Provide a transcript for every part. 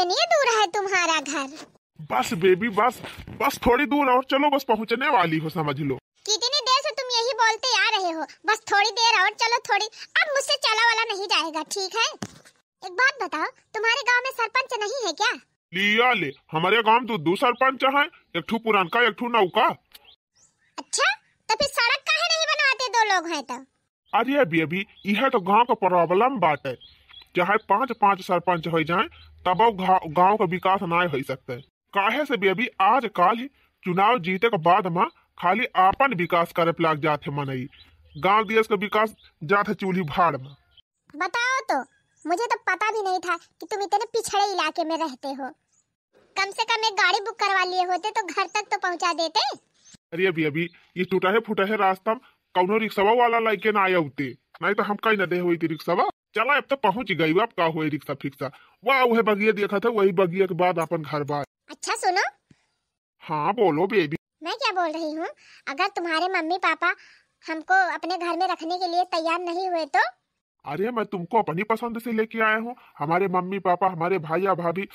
कितनी दूर है तुम्हारा घर? बस बेबी बस बस थोड़ी दूर और चलो, बस पहुंचने वाली हो, समझ लो। कितनी देर से तुम यही बोलते आ रहे हो, बस थोड़ी देर और चलो थोड़ी। अब मुझसे चला वाला नहीं जाएगा, ठीक है? एक बात बताओ, तुम्हारे गांव में सरपंच नहीं है क्या? लिया ले, हमारे गांव में तो दो सरपंच है, एक ठू पुरानका एक ठू नौका। अच्छा, तो फिर सड़क काहे नहीं बनवाते? दो लोग हैं तो। अरे बेबी यह तो गांव का प्रॉब्लम बात है, चाहे पांच सरपंच हो जाए तब गांव का विकास ना हो सकते। काहे से बेबी आज काल ही चुनाव जीते के बाद माँ खाली आपन विकास करे लग जाते मनई, गांव देश का विकास जाते चूल्ही भाड़ में। बताओ तो, मुझे तो पता भी नहीं था कि तुम इतने पिछड़े इलाके में रहते हो। कम से कम एक गाड़ी बुक करवा लिए होते तो घर तक तो पहुंचा देते। अरे बेबी ये टूटा फूटा रास्ता कौनो रिक्शा वाला लाइके ना आया होते, नहीं तो हम कहीं न दे हुई थी रिक्शा। चला अब तो पहुंच गई, अब का हुए रिक्शा फिक्सा वाह वह बगिया देखा था, वही बगिया के बाद अपन घर बार। अच्छा सुनो। हाँ बोलो बेबी। मैं क्या बोल रही हूँ, अगर तुम्हारे मम्मी पापा हमको अपने घर में रखने के लिए तैयार नहीं हुए तो? अरे मैं तुमको अपनी पसंद से लेके आया हूँ, हमारे मम्मी पापा हमारे भाई या भाभी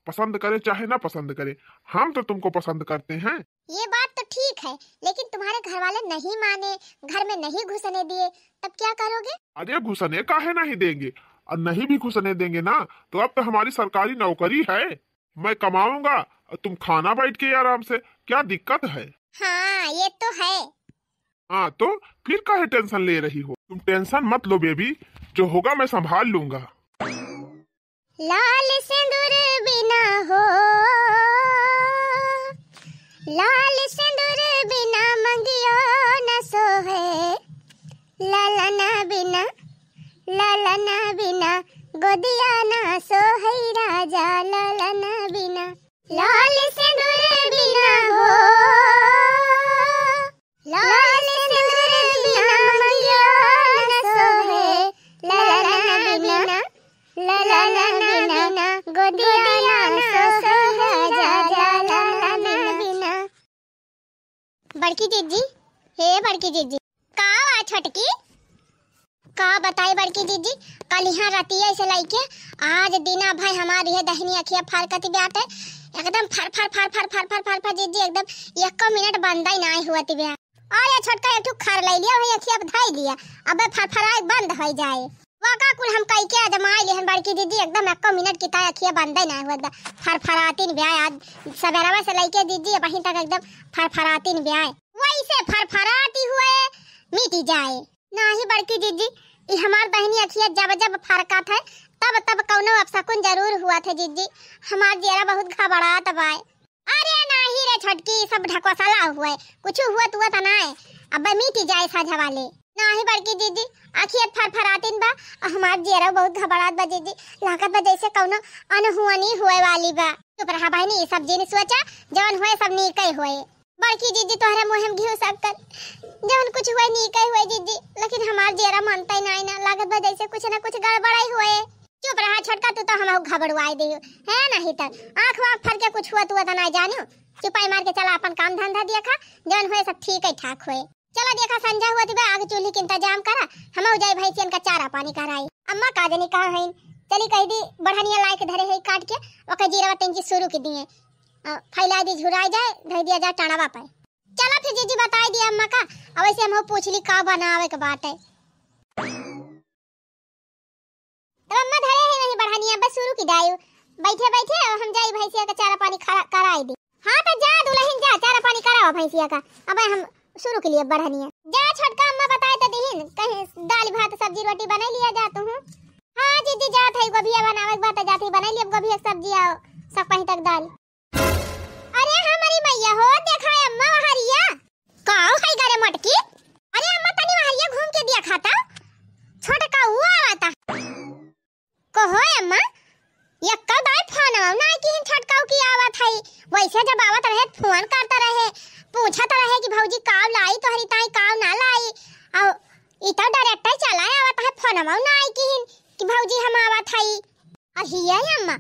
पसंद करे चाहे ना पसंद करे, हम तो तुमको पसंद करते हैं। ये बात तो ठीक है, लेकिन तुम्हारे घर वाले नहीं माने, घर में नहीं घुसने दिए, तब क्या करोगे? अरे घुसने काहे नहीं देंगे, और नहीं भी घुसने देंगे ना तो अब तो हमारी सरकारी नौकरी है, मैं कमाऊंगा और तुम खाना बैठ के आराम से, क्या दिक्कत है? हाँ ये तो है। हाँ तो फिर काहे टेंशन ले रही हो? तुम टेंशन मत लो बेबी, जो होगा मैं संभाल लूंगा। लाल सिंदूर बिना हो, लाल सिंदूर बिना मंगियो न सोहे, लालना बिना, लालना बिना गोदिया न सोहे राजा, लालना बिना। लाल सिंदूर बिना हो, लाल सिंदूर बिना मंगियो न सोहे, लालना बिना, लालना बिना गोदिया न सोहे राजा, लालना बिना। बड़की जीजी, हे बड़की जीजी, का आ छोटकी? का बताई बड़की जीजी, कल यहाँ रतिया ऐसे लाइके आज दीना भाई हमारी है दहनी अखिया फारकती ब्याटे, एकदम फर फर फर फर फर फर फर फर जीजी, एकदम एक मिनट बंदा ही ना हुआ ती ब्या। और ये छोटका एक ठू खर ले लिया भाई, अखिया धाई लिया, अबे फरफराए बंद हो जाए। वाका कुल हम कई के आजमाई लेहन बड़की दीदी, एकदम एक मिनट की ता अखिया बंद ही ना हुआ, फरफरातीन ब्या। आज सवेरा से लेके दीदी वहीं तक एकदम फरफरातीन ब्या, वही से फरफराती हुए मिटी जाए ना ही बड़की दीदी। ये हमार बहनी अखिया जब जब फरका था तब तब कौनो अपशकुन जरूर हुआ था जीजी, हमार जेरा बहुत घबरात बाय। अरे नहीं रे छोटकी, सब ढकोसला हुआ, कुछ हुआ तो ना है, अब मिटी जाए साझा वाले नहीं बड़की दीदी, अखिया फरफरातीन बा, हमार जेरा बहुत घबरात बा जीजी, लागत बा जैसे कौनो अनहुआनी हुए वाली बा। चुप रहा बहनी, सब जी ने सोचा जवन हुए सब नीके हुए। बड़की दीदी तोहरा मुहम घिउ सककर जवन कुछ हुए नीके हुए जीजी, लेकिन हमार जेरा मानता ही नहीं ना, लागत बा जैसे कुछ ना कुछ गड़बड़ाई हुए। चुप रहा छोटका, तू तो हम घबरवाई दे है नहीं तक आंख वाख फर के कुछ हुआ तू तो ना जानो। चुपाई मार के चला अपन काम धंधा देखा, जवन हुए सब ठीक है ठाक हुए। चला देखा संजा हुआ तिबे, आग चूल्ही के इंतजाम करा, हम जाई भैंसियन का चारा पानी कराई। अम्मा का जनी कहा है, चली कह दी बढ़निया लायक धरे है काट के, ओके जीरा तेंजी शुरू की दिए, फैला दी झुराई जाए, धर दिया जाए टाणावा पे। चला फिर जीजी बताई दिया अम्मा का, अब ऐसे हम पूछ ली का बनावे के बात है। तब अम्मा धरे है नहीं बढ़निया, बस शुरू की दाई, बैठे बैठे हम जाई भैंसिया का चारा पानी कराई दी। हाँ तो जा दुल्हन जा, चारा पानी कराओ भैंसिया का, अब हम शुरू के लिए बढ़निया। जा छोटका, अम्मा बताए तो दीहिन, कहीं दाल भात सब्जी रोटी बना लिया जाता हूँ। हाँ जीजी जात है, गोभिया बनावे के बात जाती बना लिया, गोभिया सब्जी आओ सब कहीं तक दाल। अरे हमारी मैया हो, देखा है अम्मा वहारिया काओ है गरे मटकी। अरे अम्मा तनी वहारिया घूम के दिया खाता, छोटका हुआ आता को हो अम्मा, यक्का दाई फोन ना कि छोटकाऊ की आवत है, वैसे जब आवत रहे फोन करता रहे, पूछत रहे कि भौजी काव लाई तोहरी ताई काव ना लाई, और इता डायरेक्ट चला आवत है फोन ना आई कि भौजी हम आवत है। अहिया अम्मा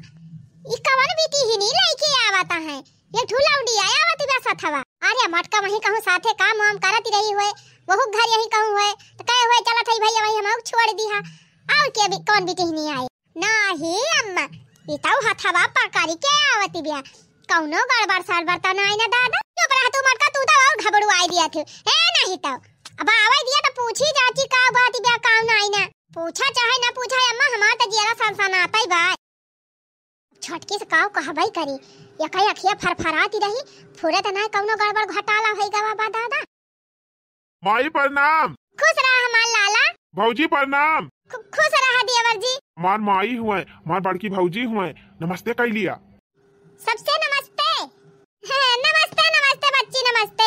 ई कवन बीती ही नहीं लेके आवत है, ये ठुलाउडी आया आवत बस अथवा। अरे मटका वही कहूं साथे काम हम करती रही हुए, वहु घर यही कहूं हुए तो कहे हुए चला थई भैया वही हम छोड़ दी हा, और के भी कौन बीती नहीं आई। नहीं अम्मा इताऊ हथवा पकड़ी के आवती बिया कौनो गड़बड़ सड़बड़ त नहीं ना दादा। चुप रह तू मटका, तू तो और घबड़ू आई दिया थे ए नहीं तो अब आवे दिया तो पूछी जाती का बात बिया का नहीं ना पूछा चाहे ना पूछा अम्मा हमार त जियारा सनसनाता ही बा। छटकी से काव कहबई करी या कई अखिया फरफराती रही फुरे त नहीं कौनो गड़बड़ घोटाला होई गवा बा दादा। माई प्रणाम। खुश रहा हमार लाला। भौजी प्रणाम। खुश रहा देवर जी। मार माई हुए, मार बड़की भौजी हुए, नमस्ते कह लिया। सबसे नमस्ते। नमस्ते नमस्ते बच्ची नमस्ते।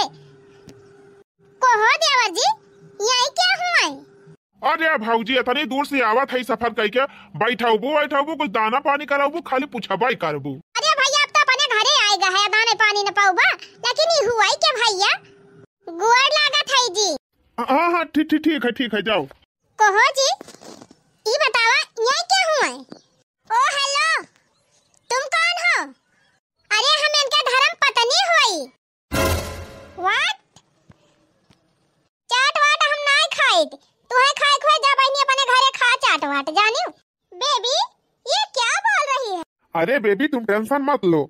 कोहो देवर जी यही क्या हुआ? अरे भौजी इतनी दूर से आवत है सफर करके बैठाबू कुछ दाना पानी कराबू खाली पूछबाई करबू। अरे भैया अब तो अपने घरे आएगा है दाने पानी न पाऊबा लेकिन ये हुआ क्या भैया? गुआर लागत है जी। हाँ ठीक है जाओ। कोहो जी ये बतावा यही क्या हुआ? ओ हेलो तुम कौन हो? अरे हम इनके धर्म पत्नी हुई। व्हाट? चाट वाट हम नहीं खाई तू है खाए खोए जा बहनी अपने घरे खा चाट वाट जानियो। बेबी ये क्या बोल रही है? अरे बेबी तुम टेंशन मत लो।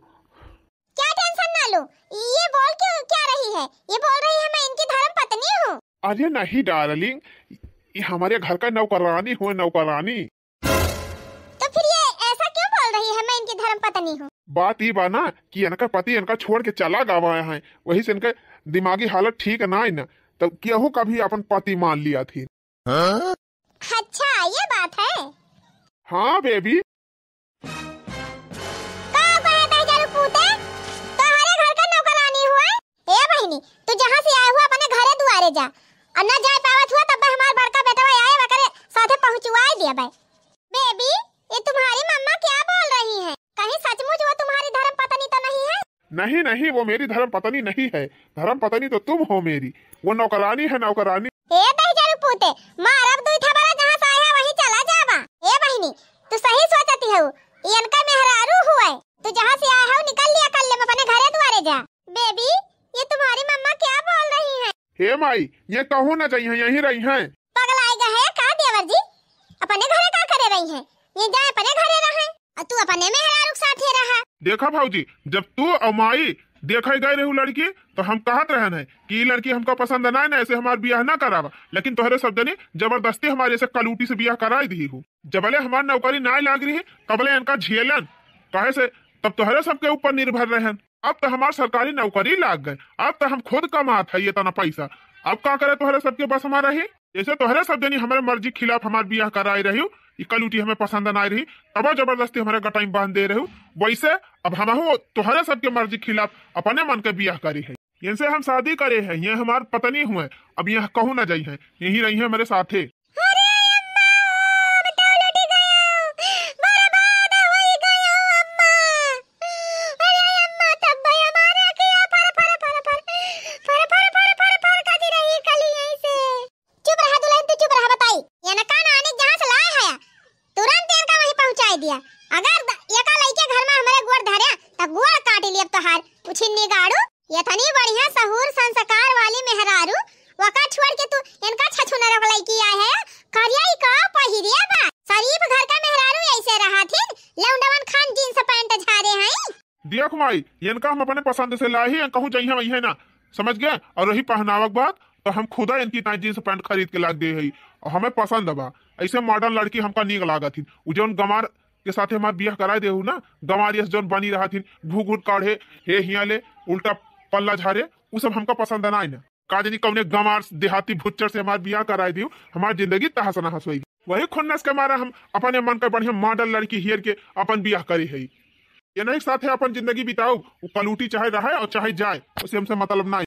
क्या टेंशन ना लो? ये बोल क्यों क्या रही है? ये बोल रही है मैं इनकी धर्म पत्नी हूँ। अरे नहीं डार्लिंग, ये हमारे घर का नौकरानी हो नौकरानी। तो फिर ये ऐसा क्यों बोल रही है मैं इनकी धर्म पत्नी हूँ? बात ये बा ना कि इनका पति इनका छोड़ के चला गवा है, वही से इनका दिमागी हालत ठीक ना है ना, तो केहू कभी अपन पति मान लिया थी। अच्छा ये बात है। हाँ बेबी। तू जहाँ से आया हुआ अपने घरे दुआरे जा और न जा पावत हुआ तब हमार बड़का बेटवा आए वकरे साथे पहुंचवाई दिया भाई। बेबी ये तुम्हारी मम्मा क्या बोल रही है? कहीं सचमुच वो तुम्हारी धर्म पत्नी तो नहीं है? नहीं वो मेरी धर्म पत्नी नहीं है, धर्म पत्नी तो तुम हो मेरी, वो नौकरानी है नौकरानी। ए बेचारू पूते मार अब दुई थबरा जहाँ से आया वहीं चला जावा। ए बहनी तू सही सोचती है, ये इनका मेहरारू हुआ है, तू जहाँ से आया है निकल लिया कर ले अपने घरे दुआरे जा। बेबी ये तुम्हारी मम्मा क्या बोल रही है? हे माई ये कहूँ ना चाहिए यहीं रही हैं। पगल आएगा है का देवर जी? अपने घरे का करे रही है? ये जाए अपने घरे रहे और तू अपने मेहरारू साथ ही रहा। देखा भाऊजी जब तू और माई देखा गए रहू लड़की तो हम कहत रहन है कि ये लड़की हमका पसंद ना है, ऐसे हमार ब्याह ना करावा, लेकिन तोहरे शब्द ने जबरदस्ती हमारे से कलूटी से ब्याह कराई दी हूँ। जबले हमार नौकरी ना लाग रही है तबले इनका झेलन कहे से तब तोहरे सबके ऊपर निर्भर रहन। अब तो हमार सरकारी नौकरी लाग गए, अब तो हम खुद कमात है ये तना पैसा, अब का करे तोहरे सबके बस हमारा रही। जैसे तोहरे सब जनी हमारे मर्जी खिलाफ हमार ब्याह कराई रही, कलूटी हमें पसंद ना रही तब जबरदस्ती हमारे गटाई बांध दे रही, वैसे अब हम तोहरे सबके मर्जी खिलाफ अपने मन के ब्याह करी है। इनसे हम शादी करे हैं, ये हमार पत्नी हुए, अब यहाँ कहूँ ना जाई है, यही रही है मेरे साथे। देख माई इनका हम अपने पसंद से ला ही कहूँ चाहिए वही है ना, समझ गए। और रही पहनावक बात तो हम खुदा इनकी जींस पैंट खरीद के लाग दे है और हमें पसंद बा, ऐसे मॉडर्न लड़की हमका नीक लागत थी। जौन गमार के साथ हमारे ब्याह कराए देहू ना, गमार यस जौन बनी रहा थी घूट घूट काढ़े हे हिया ले उल्टा पल्ला झारे, वो सब हमका पसंद ना ना। का जानी कौने गमार देहाती भुच्चर से हमारे ब्याह कराए दी, हमारी जिंदगी तहस नहस होगी। वही खुन्नस के मारा हम अपने मन का बढ़िया मॉडर्न लड़की हियर के अपन ब्याह करी है। ये नहीं साथ है अपन जिंदगी बिताओ, वो कलूटी चाहे रहे और चाहे जाए, उसे हमसे मतलब ना।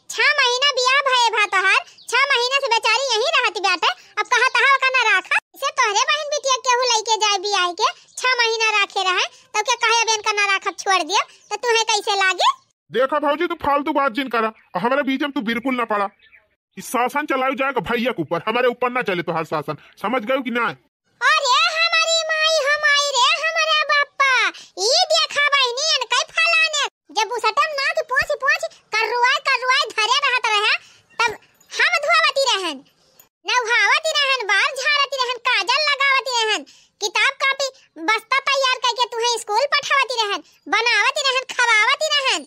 6 महीना बियाह भए भा तोहार, 6 महीना से बेचारी यहीं रहती बाटे, अब कहा तहा का ना राखा। इसे तोहरे बहन बिटिया केहू लेके जाए बियाह के 6 महीना रखे रहे तब के कहे बेन का ना राखब छोड़ दिया तो तुम्हें कैसे लागे? देखा भाऊजी तू फालतू बात जिन करा, हमारे बीच में तू बिल्कुल ना पड़ा। इस शासन चलाओ जाएगा भैया के ऊपर, हमारे ऊपर ना चले तो हर शासन, समझ गए कि ना? अरे हमारी माई हमारी रे हमारा बापा ये देखा बहनी इनका फलाने जब उसटम ना कि पोछ करवाए धरे रहत रहे तब हम धुआवती रहन, नौहावती रहन, बाल झाड़ती रहन, काजल लगावती रहन, किताब कॉपी बस्ता तैयार स्कूल पठावती रहन, बनावती रहन, खवावती रहन।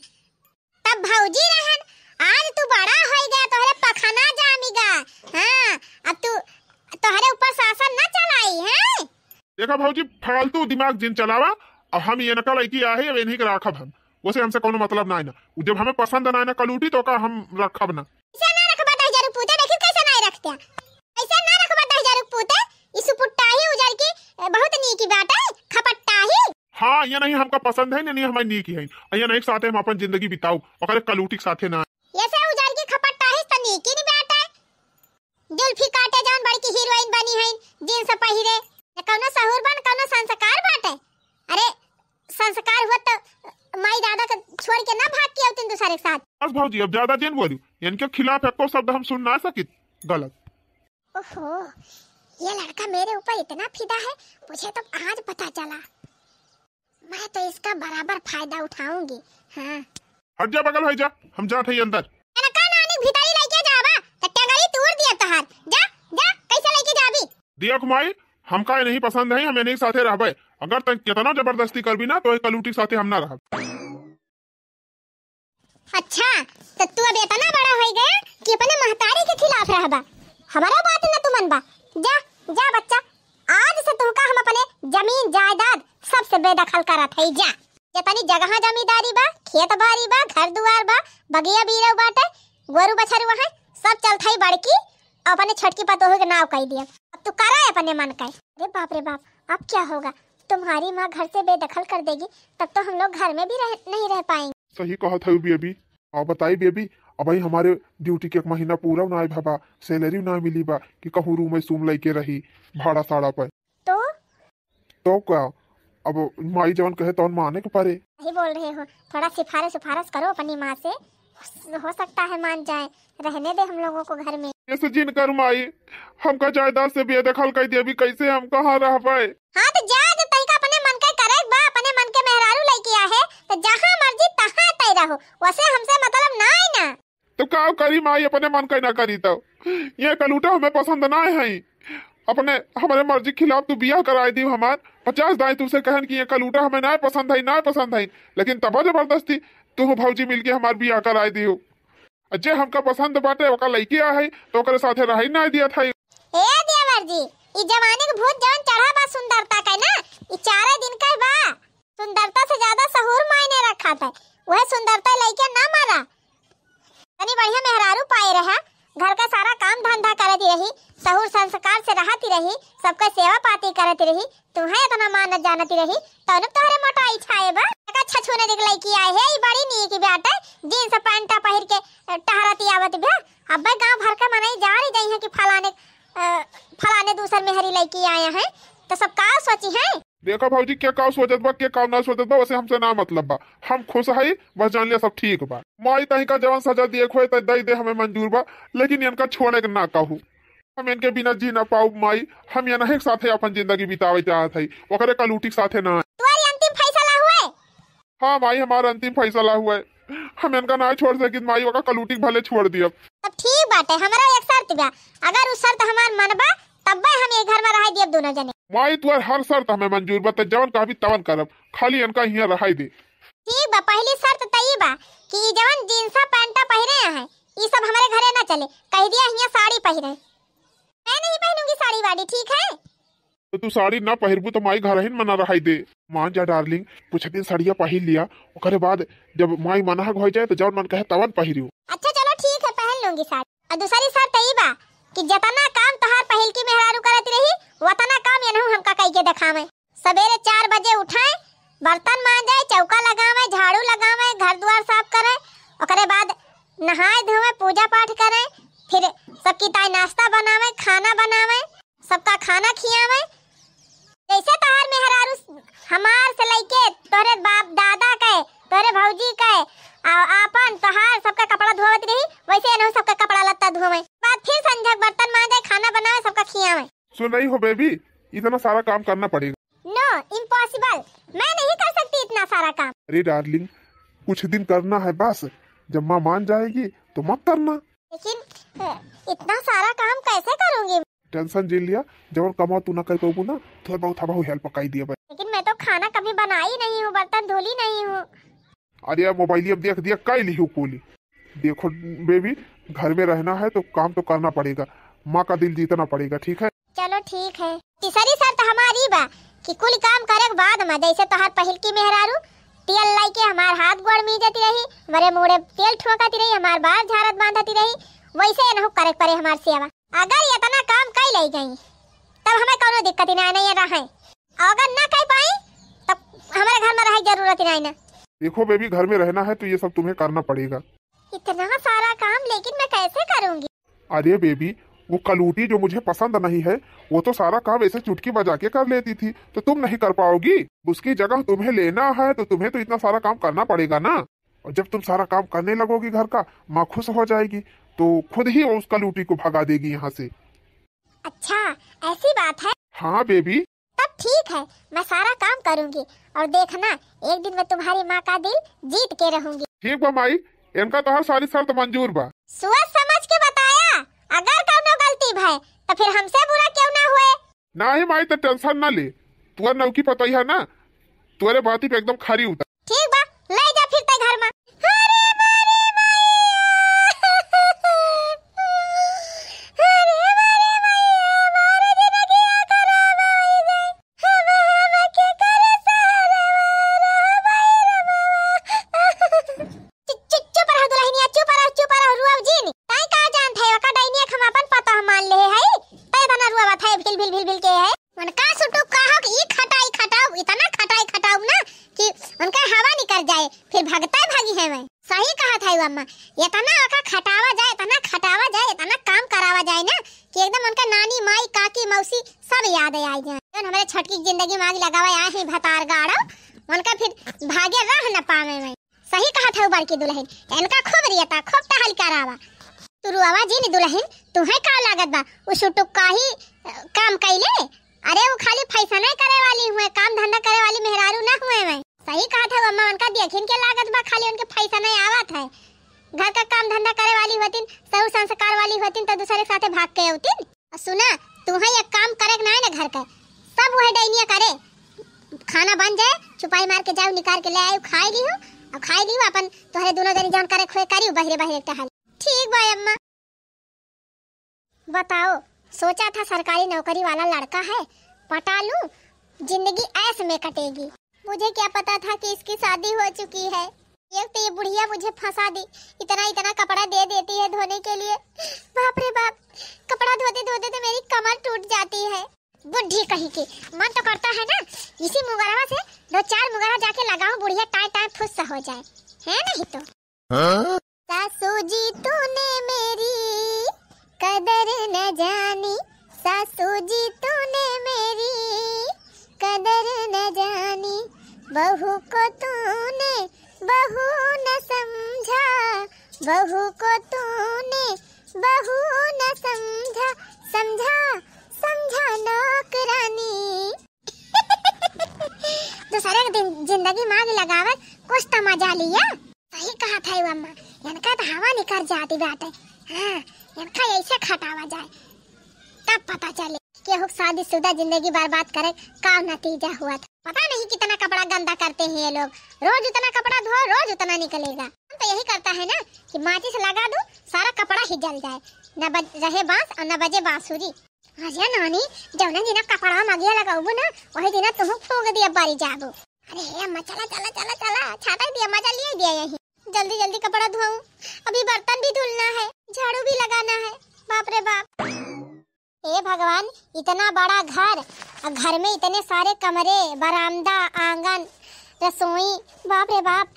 तब भौजी रहन, आज तू बड़ा हो गया, तोहरे पखना जामीगा। हाँ, अब तू तोहरे ऊपर शासन न चलाई है। देखा भौजी, फालतू दिमाग जिन चलावा, और हम ये नकल लड़की आहे अब इन्हीं के राखब हम, उसे हमसे कोनो मतलब ना है ना। जब हमें पसंद ना है ना कलूटी तो का हम रखब ना। ऐसा ना रखबा 10,000 पूते, देखियो कैसे नहीं रखते। ऐसा ना रखबा 10,000 पूते, इस पुट्टा ही उजड़ की बहुत नीकी बात है, खपट्टा ही। हाँ, ये नहीं हमका पसंद है, नहीं हमारी नीक है, ये नहीं साथे हम अपन जिंदगी बिताऊ, और कलूटी के साथे ना। ये से उजड़ की खपट्टा ही तो नीकी नहीं बात है। जुल्फी काटे जान बड़की हीरोइन बनी है, जींस पहिरे, कौनो सहूर बन, कौनो संस्कार बाटे। अरे संस्कार हुआ तो माई दादा का छोड़ के ना भाग के आवतिन दूसरे के साथ। बस भौजी, अब ज्यादा जिन बोलू, इनके खिलाफ एको शब्द हम सुन ना सकित गलत। ओहो, ये लड़का मेरे ऊपर इतना फिदा है, मुझे तो आज पता चला। मैं तो इसका बराबर फायदा उठाऊंगी। हाँ, हट जा, बगल हो जा, हम जाते हैं अंदर। का नानी भीतरी लेके जावा, त टंगरी तोड़ दिया तोहार। जा जा, कैसे लेके जाबी? दिया कुमाई, हमका नहीं पसंद है, हम इन्हीं साथे रहबे। अगर तक कितना जबरदस्ती करबी ना तो एक कलूटी साथे हम ना रहब। अच्छा, तो तू अब इतना बड़ा हो गया कि अपने महतारी के खिलाफ रहबा, हमारा बात न तू मनबा। जा जा बच्चा, आज से तुमका हम अपने जमीन जायदाद सबसे बेदखल करत है। जा, जितनी जगह जमींदारी बा, खेत बाड़ी बा, घर दुआर बा, बगिया बीरव बाटे, गोरु बछरू है, सब चलत है बड़की, अपने छोटकी पतोह के नाव कह दिया। अब तू करा अपने मन का। अरे बाप रे बाप, अब क्या होगा? तुम्हारी माँ घर से बेदखल कर देगी, तब तो हम लोग घर में भी नहीं रह पाएंगे। सही कहा था बेबी। और बताई बेबी, अब ही हमारे ड्यूटी के एक महीना पूरा ना आए बाबा, सैलरी ना मिली बा कि कहूँ रूम में सूम लेके रही भाड़ा साड़ा पर। तो क्या, अब माई जवन कहे तो माने के परे। सही बोल रहे हो, थोड़ा सिफारिश करो अपनी माँ से, हो सकता है मान जाए। रहने दे हम लोगों को घर में। ऐसे जिन कर माई, हमका जायदाद से बेदखल कर दिया, अभी कैसे हम कहाँ रह पाए। हाँ तो जा, जो तई का अपने मन का करे बा, अपने मन के मेहरारू लेके आए, तो जहाँ मर्जी तहाँ तय रहो, वैसे हमसे मतलब ना है ना। तो का करी माई, अपने मन का ना करी तो ये कलूटा हमें पसंद ना है। अपने हमारे मर्जी खिलाफ तू बियाह कराई दी हमार 50 दाई तुझसे कहन कि ये कलूटा हमें ना पसंद है, लेकिन तब जबरदस्ती तू भौजी मिलके हमार बियाह कराई दी हो। जे हमका पसंद बाटे ओका लइके आ है तो ओकरे साथे रही ना दिया था। ए देवर जी, ई जवानी के भूत जवन चढ़ा बा सुंदरता का ना, ई 4 दिन का बा। सुंदरता से ज्यादा सहूर मायने रखा था, वह सुंदरता लइके ना मारा। तनी बढ़िया मेहरारू पाए रहा, घर का सारा काम धंधा करती रही, सहूर संस्कार से रहती रही, सबका सेवा पाती करती रही, तुम्हें इतना मानत जानती रही, तो तोहरे मोटाई छाए बा। अच्छा छूने दिख लई की आए है, ई बड़ी नी की बेटा जींस पैंट पहिर के टहरती आवत बे। अब गांव भर का मनाई जा रही गई है कि फलाने दूसर मेहरी लड़की आए हैं, तो सब का सोची है। देखा भौजी, क्या का सोचत बा, क्या काम ना सोचत बा, वैसे हमसे ना मतलब बा। हम खुश है, बस जान लिया सब ठीक बा। माई तही का जवान सजा दिए खोए तो दई दे हमें मंजूर बा, लेकिन इनका छोड़े के ना कहू। हम इनके बिना जी ना पाऊ माई, हम यहाँ एक साथे अपन जिंदगी बितावे चाहत है, ओकरे कलूटी साथे ना। तुम्हारी अंतिम फैसला हुआ? हाँ माई, हमारा अंतिम फैसला हुआ है, हम इनका ना छोड़ सकिन माई, ओका कलूटी भले छोड़ दिया। तब ठीक बात है, हमारा एक शर्त बा, अगर उस शर्त हमार मनबा तब हम ये घर में रह दिए दोनों जने। माई तुअर हर शर्त हमें मंजूर बा, जवन कहबी तवन करब, खाली इनका यहाँ रहाई दे। ठीक बा, पहली शर्त तई बा कि जवन जींस पैंट पहिरे हैं, ये सब हमारे घरे ना चले, कह दिया यहाँ साड़ी पहिरे। मैं नहीं पहनूंगी साड़ी वाड़ी, ठीक है? तो तू साड़ी ना पहिरबू तो माई घर ही मना रहाई दे। मान जा डार्लिंग, कुछ दिन साड़िया पहिर लिया, ओकरे बाद जब माई मना हो जाए तो जवन मन कहे तवन पहिरियो। अच्छा चलो ठीक है, पहन लूंगी साड़ी। और दूसरी शर्त यही बा कि जितना काम तोहार पहिल की मेहरारू करती रही, उतना काम यनहु हमका कई के दिखावे। सवेरे 4 बजे उठाए, बर्तन मांजे, चौका लगावे, झाड़ू लगावे, घर द्वार साफ करे, ओकरे बाद नहाए धोए, पूजा पाठ करे, फिर सबकी ताई नाश्ता बनावे, खाना बनावे, सबका खाना खियावे। जैसे तोहार मेहरारू हमार से लइके तोरे बाप दादा के, तोरे भौजी के, आपन तोहार सबका कपड़ा धोवत रही, वैसे इन्हों सबका कपड़ा लत्ता धोवे, बाद फिर संध्या बर्तन मांजे, खाना बनावे, सबका खियावे। सुन रही हो बेबी, इतना सारा काम करना पड़ेगा। नो इम्पॉसिबल, मैं नहीं कर सकती इतना सारा काम। अरे डार्लिंग, कुछ दिन करना है बस, जब माँ मान जाएगी तो मत करना। लेकिन इतना सारा काम कैसे करूंगी? टेंशन झेल लिया, जब कमाओ तू ना कर पाऊ ना, थोड़ा बहुत हवा हेल्प पकाई दिया। लेकिन मैं तो खाना कभी बनाई नहीं हूँ, बर्तन धोली नहीं हूँ। अरे यार मोबाइल अब देख दिया कई लिहू कूली। देखो बेबी, घर में रहना है तो काम तो करना पड़ेगा, माँ का दिल जीतना पड़ेगा, ठीक है? चलो ठीक है। तीसरी शर्त हमारी बा कि कुल काम करे के बाद में जैसे तोहार पहिल की मेहरारू तेल लाई के हमार हाथ गोड़ मीजती रही, मरे मोड़े तेल ठोकती रही, हमार बाल झाड़त बांधती रही, वैसे न करे पड़े हमार सेवा। अगर इतना काम कई ले गई तब हमें कोनो दिक्कत नहीं रहे, अगर ना कर पाई तब हमारे घर में रहे जरूरत नहीं ना। देखो बेबी, घर में रहना है तो ये सब तुम्हें करना पड़ेगा। इतना सारा काम लेकिन मैं कैसे करूँगी? अरे बेबी, वो कलूटी जो मुझे पसंद नहीं है वो तो सारा काम ऐसे चुटकी बजा के कर लेती थी, तो तुम नहीं कर पाओगी। उसकी जगह तुम्हें लेना है तो तुम्हें तो इतना सारा काम करना पड़ेगा ना। और जब तुम सारा काम करने लगोगी घर का, माँ खुश हो जाएगी तो खुद ही उस कलूटी को भगा देगी यहाँ से। अच्छा ऐसी बात है? हाँ बेबी। तब ठीक है, मैं सारा काम करूँगी और देखना एक दिन मैं तुम्हारी माँ का दिल जीत के रहूँगी। ठीक बा माई, इनका तो हर सारी शर्त मंजूर बा। सोच समझ के बताया, अगर कौनो गलती भय तो फिर हमसे बुरा क्यों ना हुए। ना ही माई तो टेंशन ना ले, तुअर नौकी पता ही है ना, तुअरे बाती पे एकदम खरी उतर। ठीक बा, ले जा फिर ते घर में। फिर भगता भागी है मैं। सही कहा था अम्मा, इतना का खटावा जाए, इतना खटावा जाए, इतना काम करावा जाए ना कि एकदम उनका नानी माई काकी मौसी सब याद आ जाए। हमारे छटकी जिंदगी मांग लगावा आए हैं भतार गाड़ा, उनका फिर भाग्य रह न पावे मैं। सही कहा था बड़की दुल्हन, इनका खूब रियता, खूब टहल करावा। तू रुआवा जी ने दुल्हन, तुम्हें का लागत बा वो सुटुक्का ही काम कैले? अरे वो खाली फैसना करे वाली हुए, काम धंधा करे वाली मेहरारू ना हुए मैं। सही कहा था अम्मा, उनका देखिन के लागत बा खाली उनके पैसा नहीं आवत है। घर का काम धंधा करे वाली होतिन, सौ संस्कार वाली होतिन तो दूसरे के साथे भाग के औतिन। सुना, तुम्हें एक काम करे ना है ना घर का, सब वह डैनिया करे। खाना बन जाए, छुपाई मार के जाओ, निकाल के ले आयो, खाई लियो और खाई लियो अपन तोहरे दोनों जनी जान करे खोए करियो बहरे बहरे टहल। ठीक बा अम्मा। बताओ, सोचा था सरकारी नौकरी वाला लड़का है, पटा लूं, जिंदगी ऐसे में कटेगी। मुझे क्या पता था कि इसकी शादी हो चुकी है। एक तो ये बुढ़िया मुझे फंसा दी, इतना इतना कपड़ा दे देती है धोने के लिए। बाप रे बाप, कपड़ा धोते धोते तो मेरी कमर टूट जाती है। बुढ़ी कहीं की, मन तो करता है ना इसी मुगरवा से 2-4 मुगरा जाके लगाऊं, बुढ़िया टाइम टाइम फुस्सा हो जाए, है नहीं तो। सासू जी तूने मेरी कदर न जानी, सासू जी तूने मेरी कदर न जानी, बहू को तूने बहू न समझा, बहू को तूने बहू न समझा, समझा समझा नौकरानी। दूसरे दिन जिंदगी मांग लगावत कुछ तो मजा लिया। सही कहा था अम्मा, इनका तो हवा निकल जाती बात है। हाँ, इनका ऐसे खटावा जाए तब पता चले कि हुक शादीशुदा जिंदगी बर्बाद करे का नतीजा हुआ था। पता नहीं कितना कपड़ा गंदा करते हैं ये लोग, रोज उतना कपड़ा धो, रोज उतना निकलेगा। हम तो यही करता है ना कि माचिस लगा दो, सारा कपड़ा ही जल जाए, न रहे बांस और न बजे बांसुरी। अरे नानी, जौना दिन कपड़ा मगिया लगाऊबो ना, वही दिन तुम फूंक दिया बारी जाबो। अरे अम्मा चला चला चला चला, छाता दिया, मजा लिया दिया यही। जल्दी जल्दी कपड़ा धोऊं, अभी बर्तन भी धुलना है, झाड़ू भी लगाना है। बाप रे बाप, हे भगवान, इतना बड़ा घर और घर में इतने सारे कमरे, बरामदा, आंगन, रसोई, बाप रे बाप।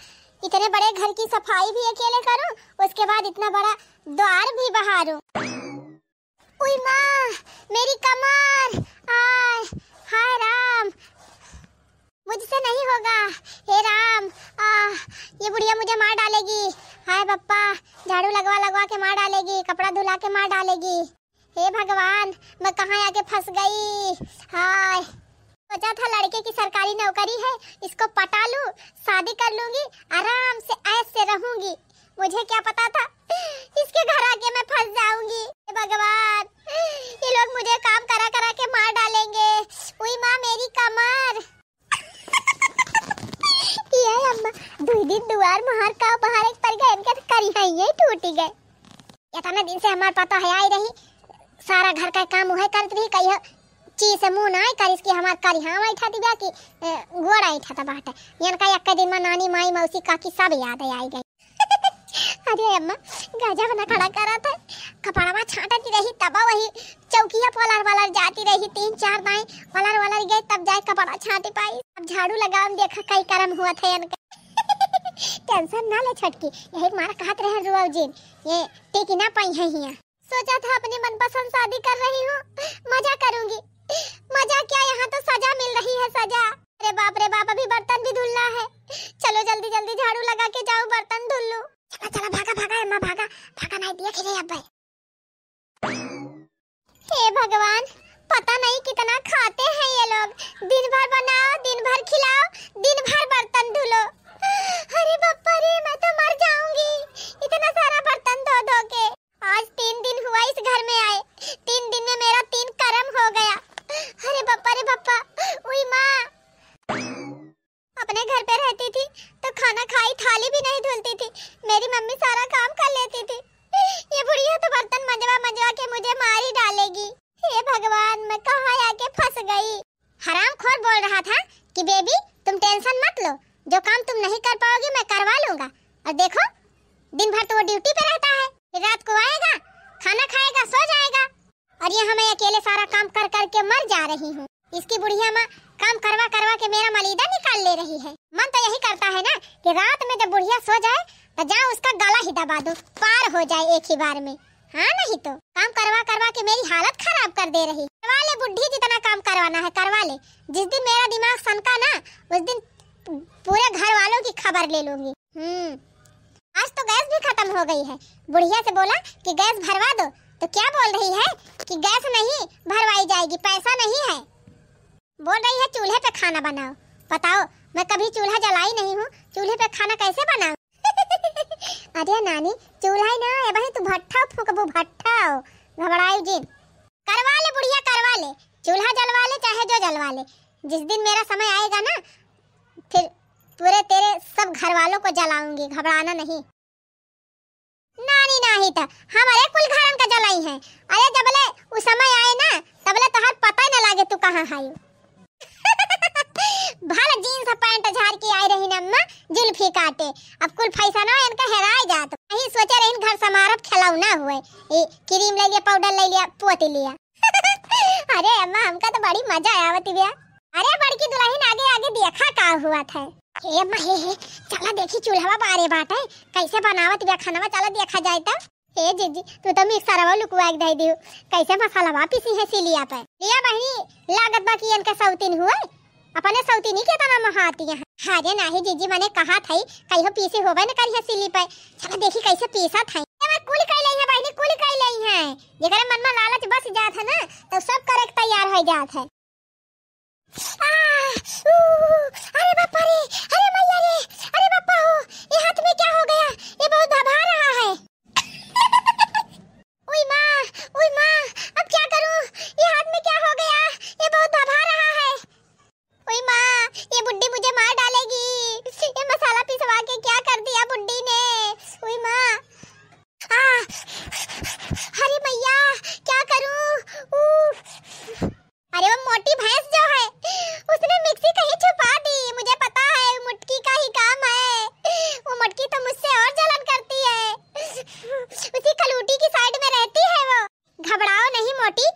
इतने बड़े घर की सफाई भी अकेले करूं, उसके बाद इतना बड़ा द्वार भी बहारूं। उई माँ, मेरी कमर, आय हाय राम, मुझसे नहीं होगा, हे राम, ये बुढ़िया मुझे मार डालेगी। हाय बप्पा, झाड़ू लगवा लगवा के मार डालेगी, कपड़ा धुला के मार डालेगी। हे भगवान, मैं कहाँ आके फंस गई। हाय, सोचा था लड़के की सरकारी नौकरी है, इसको पटा लूं, शादी कर लूंगी, आराम से ऐसे रहूंगी। मुझे क्या पता था इसके घर आके मैं फंस जाऊंगी। हे भगवान, ये लोग मुझे काम करा करा के मार डालेंगे। उई माँ, मेरी कमर। उस दिन द्वार महार का बाहर एक पर गए इनके करी है ये टूट गए। इतना दिन से हमार पता है आई रही सारा घर का काम वह करत रही कही चीज से मुंह ना कर इसकी हमार करी हाँ बैठा दिया कि गोड़ा बैठा था बाटे इनका एक दिन में नानी माई मौसी काकी सब याद आई गई। अरे अम्मा गजब ना खड़ा करा था कपड़वा छाटती रही तब वही चौकिया पलर वलर जाती रही 3-4 दाई पलर वलर गए तब जाए कपड़ा छाटी पाई। अब झाड़ू लगाम देखा कई कर्म हुआ था इनका। टेंशन ना ले छटकी यही मारा कहत रहे रुआव जी ये टिक ना पाई है हिया सोचा था अपने मनपसंद शादी कर रही हूँ मजा करूंगी मजा क्या यहाँ तो सजा मिल रही है सजा। अरे बाप अभी बर्तन भी धुलना है चलो जल्दी जल्दी झाड़ू लगा के जाओ बर्तन धुल लो। चला भागा अम्मा भागा नहीं देख रहे अब। हे भगवान पता नहीं कितना खाते हैं ये लोग दिन भर बनाओ दिन भर खिलाओ दिन भर बर्तन धुलो। अरे बप्पा रे मैं तो मर जाऊंगी इतना सारा बर्तन धो के। आज 3 दिन हुआ इस घर में आए 3 दिन में मेरा 3 कर्म हो गया। अरे बप्पा उई माँ अपने घर पे रहती थी तो खाना खाई थाली भी नहीं धुलती थी मेरी मम्मी सारा काम कर लेती थी। ये बुढ़िया तो बर्तन मंजवा के मुझे मार ही डालेगी। हे भगवान मैं कहाँ आके फंस गई। हरामखोर बोल रहा था कि बेबी तुम टेंशन मत लो जो काम तुम नहीं कर पाओगी मैं करवा लूंगा। और देखो दिन भर तो वो ड्यूटी पे रहता है फिर रात को आएगा खाना खाएगा सो जाएगा और यहाँ मैं अकेले सारा काम कर के मर जा रही हूँ। इसकी बुढ़िया माँ काम करवा के मेरा मलीदा निकाल ले रही है। मन तो यही करता है ना कि रात में जब बुढ़िया सो जाए तो जाओ उसका गला ही दबा दो पार हो जाए एक ही बार में। हाँ नहीं तो काम करवा के मेरी हालत खराब कर दे रही। करवा ले बुढ़ी जितना काम करवाना है करवा ले। जिस दिन मेरा दिमाग सनका ना उस दिन पूरे घर वालों की खबर ले लूंगी। आज तो गैस भी खत्म हो गई है। बुढ़िया से बोला कि गैस भरवा दो तो क्या बोल रही है कि गैस नहीं भरवाई जाएगी पैसा नहीं है। बोल रही है चूल्हे पे खाना बनाओ। बताओ मैं कभी चूल्हा जलाई नहीं हूँ चूल्हे पे खाना कैसे बनाऊं। अरे नानी चूल्हा ना है भाई तू भट्ठा फूकबू भट्ठा घबराई जी। करवा ले बुढ़िया करवा ले चूल्हा जलवा ले चाहे जो जलवा ले। जिस दिन मेरा समय आएगा ना फिर पूरे तेरे सब घर वालों को जलाऊंगी घबराना नहीं। नानी नहीं था हमारे कुल घरन का जलाई है। अरे जबले उस समय आए ना तबले तो हर पता ही न लागे तू कहाँ है। भला जीन्स पैंट झाड़ के आई रही नम्मा जुल्फी काटे अब कुल फैसना इनका हेराई जात नहीं सोचे रही घर समारब खिलौना हुए क्रीम ले लिया पाउडर ले लिया पोती लिया। अरे अम्मा हमका तो बड़ी मजा आवती बिया। अरे बड़की दुल्हन आगे देखा का हुआ था। हे अम्मा हे चला देखी चूल्हा बारे बाटे कैसे बनावत बिया खाना चला देखा जाए तो। हे जीजी तू तो मिक्सरवा लुकवा के दे दियो कैसे मसाला पीसी है सिलिया पे लिया बहनी लागत बाकी इनका सौतीन हुआ अपने सौतीनी के तना महाती है। अरे नहीं जीजी मैंने कहा था कहियो पीसे होवे न करिया सिली पे चला देखी कैसे पीसा था। मैं कुल कई लई है बहनी कुल कई लई है जेकरे मन में लालच बस जात है ना तो सब करे तैयार हो जात है। अरे बापा रे अरे मैया रे अरे बापा हो ये हाथ में क्या हो गया ये बहुत भभा रहा है। उई माँ अब क्या करूं ये हाथ में क्या हो गया ये बहुत भभा रहा है। उई माँ ये बुड्ढी मुझे मार डालेगी ये मसाला पिसवा के क्या कर दिया बुड्ढी ने। उई माँ अरे मैया क्या करूं। अरे वो मोटी भैंस जो है उसने मिक्सी कहीं छुपा दी मुझे पता है मुटकी का ही काम है। वो मटकी तो मुझसे और जलन करती है उसी कलूटी की साइड में रहती है वो। घबराओ नहीं मोटी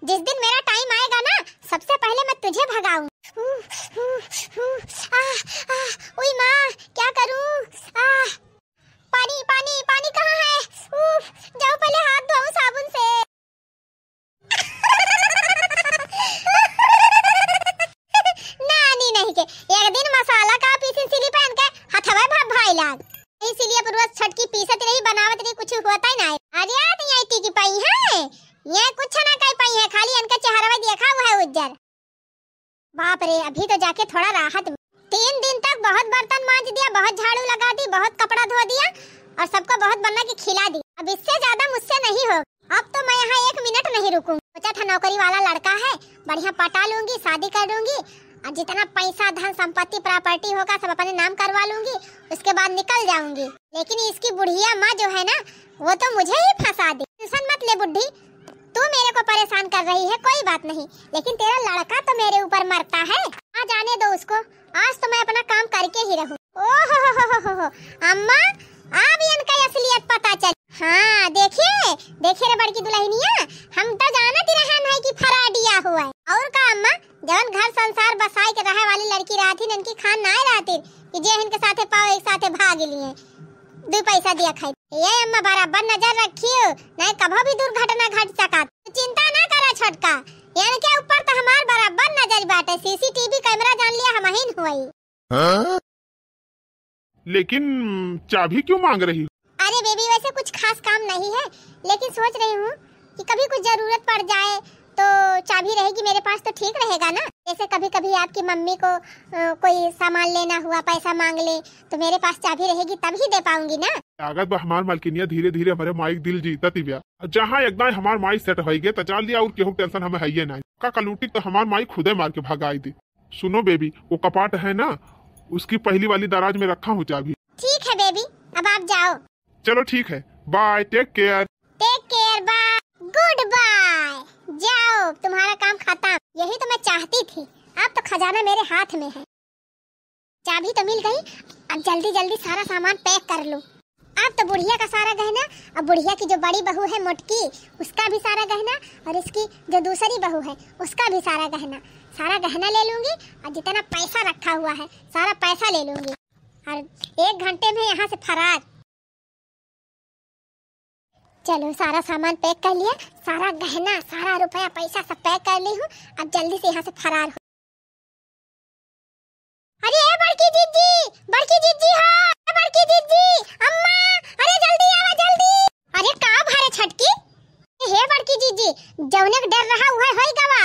जिस दिन मेरा टाइम आएगा ना सबसे पहले मैं तुझे भगाऊं। उई माँ क्या करूं। पानी पानी पानी कहाँ है जाओ पहले हाथ धोऊं साबुन से। नानी नहीं के एक दिन मसाला का पीसी सिली पहन के हथवा भाई लाग इसीलिए पूर्वज छटकी पीसत रही बनावत रही कुछ होता ही ना। अरे यार ये टिकी पाई है ये कुछ ना कह पाई है खाली इनका चेहरा देखा हुआ है उज्जर। बाप रे अभी तो जाके थोड़ा राहत। 3 दिन तक बहुत बर्तन मांज दिया बहुत झाड़ू लगा दी बहुत कपड़ा धो दिया और सबको बहुत बना के खिला दी। अब इससे ज्यादा मुझसे नहीं हो। अब तो मैं यहाँ 1 मिनट नहीं रुकूंगी। सोचा था नौकरी वाला लड़का है बढ़िया पटा लूंगी शादी कर लूंगी और जितना पैसा धन संपत्ति प्रॉपर्टी होगा सब अपने नाम करवा लूंगी, उसके बाद निकल जाऊंगी। लेकिन इसकी बुढ़िया माँ जो है ना वो तो मुझे ही फंसा दी। टेंशन मत ले बुढ़ी, तू मेरे को परेशान कर रही है कोई बात नहीं, लेकिन तेरा लड़का तो मेरे ऊपर मरता है। आ जाने दो उसको, आज तो मैं अपना काम करके ही रहूं। ओहो अम्मा अब इनका असलियत पता चल। हाँ देखिए देखिए रे बड़की दुल्हनिया, हम तो जानत ही रहन है कि फराडिया हुआ है। और का अम्मा जवन घर संसार बसाई के रहे वाली लड़की रहती इनकी खान ना रहती कि जे इनके साथे पाओ एक साथे भाग लिए दो पैसा दिया खाई। ये अम्मा बराबर नजर रखियो, नहीं कभी भी दुर्घटना घट सका। तो चिंता ना करा छोटका, इनके ऊपर तो हमार बराबर नजर बाटे। सीसीटीवी कैमरा जान लिया हम ही हुई। लेकिन चाबी क्यों मांग रही हो? अरे बेबी वैसे कुछ खास काम नहीं है, लेकिन सोच रही हूँ कि कभी कुछ जरूरत पड़ जाए तो चाबी रहेगी मेरे पास तो ठीक रहेगा ना। जैसे कभी कभी आपकी मम्मी को कोई सामान लेना हुआ, पैसा मांग ले तो मेरे पास चाबी रहेगी तभी दे पाऊंगी ना। लागत हमार मालकिनिया धीरे धीरे हमारे माइक दिल जीता तिबिया, जहाँ एकदम हमार माई सेट हो गए तो चल दिया और केहू टेंशन हमें है नहीं। का कलूटी तो हमार माई खुदे मार के भगाई दी। सुनो बेबी, वो कपाट है ना उसकी पहली वाली दराज में रखा हूँ चाबी। ठीक है बेबी, अब आप जाओ। चलो ठीक है, bye, take care. Take care, bye, goodbye. जाओ, तुम्हारा काम खत्म। यही तो मैं चाहती थी, अब तो खजाना मेरे हाथ में है। चाबी तो मिल गई, अब जल्दी जल्दी सारा सामान पैक कर लूं। अब तो बुढ़िया का सारा गहना, अब बुढ़िया की जो बड़ी बहू है मोटकी उसका भी सारा गहना, और इसकी जो दूसरी बहू है उसका भी सारा गहना ले लूंगी। और जितना पैसा रखा हुआ है सारा पैसा ले लूंगी, और 1 घंटे में यहाँ से फरार। चलो सारा सामान पैक कर लिया, सारा गहना सारा रुपया पैसा सब पैक कर ली हूँ। अब जल्दी से यहाँ से फरार हो। अरे बड़की जीजी हाँ, बड़की जीजी, अम्मा, अरे जल्दी आओ जल्दी। अरे कहाँ भारे छटकी? हे बड़की जीजी, जौने डर रहा हुआ है गवा।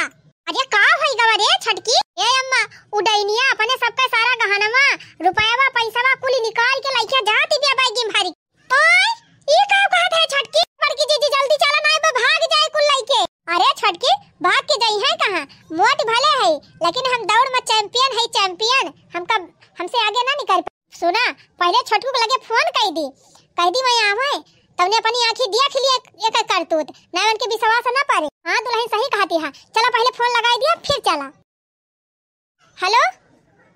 अरे कहाँ होई गवा रे छटकी? ए अम्मा, उडैनिया अपने सबका सारा गहनवा रुपयावा पैसावा कुल निकाल के लइके जाती बिया बैगी भारी। ओए ई का कहत है छटकी? बड़की जीजी जल्दी चला ना, भाग जाए कुल लइके। अरे छटकी भाग के जाई है कहाँ? मोट भले है लेकिन हम दौड़ में चैंपियन है, चैंपियन। हमसे आगे ना निकल। सुना, पहले छोटकू को लगे फोन कह दी मैं आवे तवने अपनी आंखी देख लिए एक करतूत ना, उनके विश्वास ना पारे। हाँ दुल्हन सही कहती है, चलो पहले फोन लगाई दिया फिर चला। हेलो,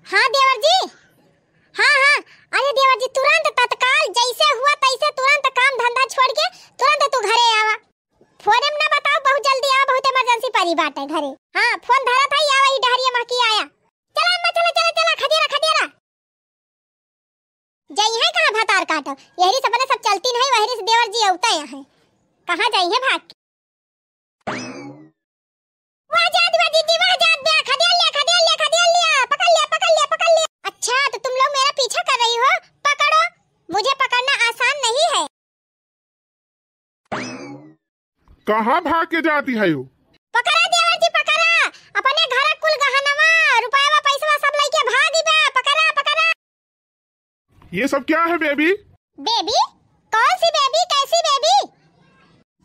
हाँ देवर जी, हाँ अरे देवर जी तुरंत तत्काल जैसे हुआ तैसे तुरंत काम धंधा छोड़ के तुरंत तू घरे आवा। फोन में ना बताओ, बहुत जल्दी आवा, बहुत इमरजेंसी पड़ी बात है घरे। हाँ फोन धरा था, आवा ही डहरिया महकी आया। चला अम्मा चला खदेरा जाई है कहाँ भातार काटो, यही सपने सब चलती नहीं, वही से देवर जी औता है। कहाँ जाई है भाग? वहाँ जात बा दीदी, वहाँ जात बा, खदेल लिया, पकड़ लिया। अच्छा तो तुम लोग मेरा पीछा कर रही हो, पकड़ो। मुझे पकड़ना आसान नहीं है। कहाँ भाग के जाती है वो? पकड़ा देवर जी, पकड़ा। अपने घर कुल गहनवा रुपयावा पैसावा सब लेके भागी बा। पकड़ा। ये सब क्या है बेबी? बेबी? कौन सी बेबी, कैसी बेबी?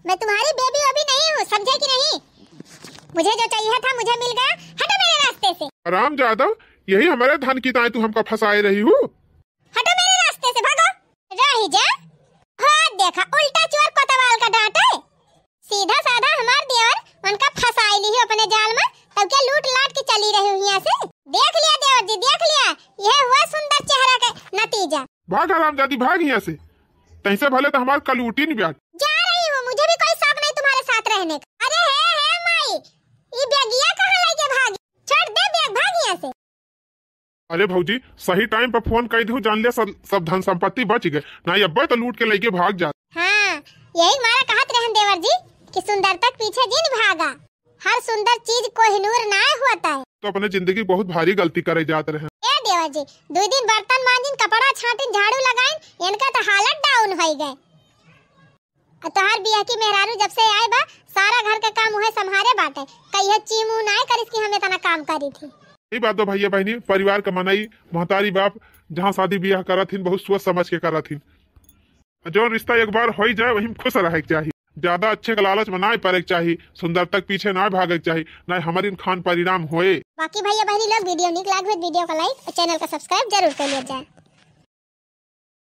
मैं तुम्हारी बेबी अभी नहीं हूँ, समझे कि नहीं? मुझे जो चाहिए था मुझे मिल गया, हटो मेरे रास्ते से। आराम जादव, यही हमारे धन की ताई तू हमको फंसाए रही हो। हटो मेरे रास्ते से, भागो। रही जा, हाथ देखा उल्टा चोर कोतवाल का डांटे। सीधा साधा हमार देवर उनका फंसाई ली अपने जाल में, तब क्या लूट लाट के चली रही हूँ यहाँ से। देख लिया देवर जी, देख लिया, यह हुआ सुंदर चेहरा का नतीजा। भाग आराम जाती, भाग यहाँ से, तैसे भले तो हमारे कलूटी नहीं ब्याह। जा रही हूँ, मुझे भी कोई शौक नहीं तुम्हारे साथ रहने का। अरे है माई, ये बैगिया कहाँ लेके भागी? छोड़ दे बैग, भाग यहाँ से। अरे भौजी सही टाइम पर फोन कर दू, जान लिया सब धन संपत्ति बच गए, नहीं अब्बा तो लूट के लेके भाग जा। हाँ यही हमारा कहत रहन देवर जी कि सुंदरता पीछे जिन भागा, हर सुंदर चीज कोहिनूर ना होता है। तो अपने जिंदगी बहुत भारी गलती करे जाते रहे। ए देवर जी, 2 दिन बर्तन मांजिन, कपड़ा छाटिन, झाड़ू लगाइन, इनका तो हालत डाउन हो गए। तोहार बियाह की मेहरारू जब से आए बा सारा घर का काम हुए संभारे बाटे, कहिए चीमू ना करिस कि हम इतना काम करी थी। यही बात तो भैया बहनी, परिवार का मनाई महतारी बाप जहाँ शादी ब्याह करा थी बहुत सोच समझ के करा थी। जो रिश्ता एक बार हो जाए वही खुश रहे चाहिए। ज्यादा अच्छे के लालच में ना पड़े चाहिए, सुंदर तक पीछे ना भागे चाहिए, न हमारी खान परिणाम होए। बाकी भैया बहनी लोग वीडियो निक लाग वीडियो का लाइक और चैनल का सब्सक्राइब जरूर कर लिया जाए।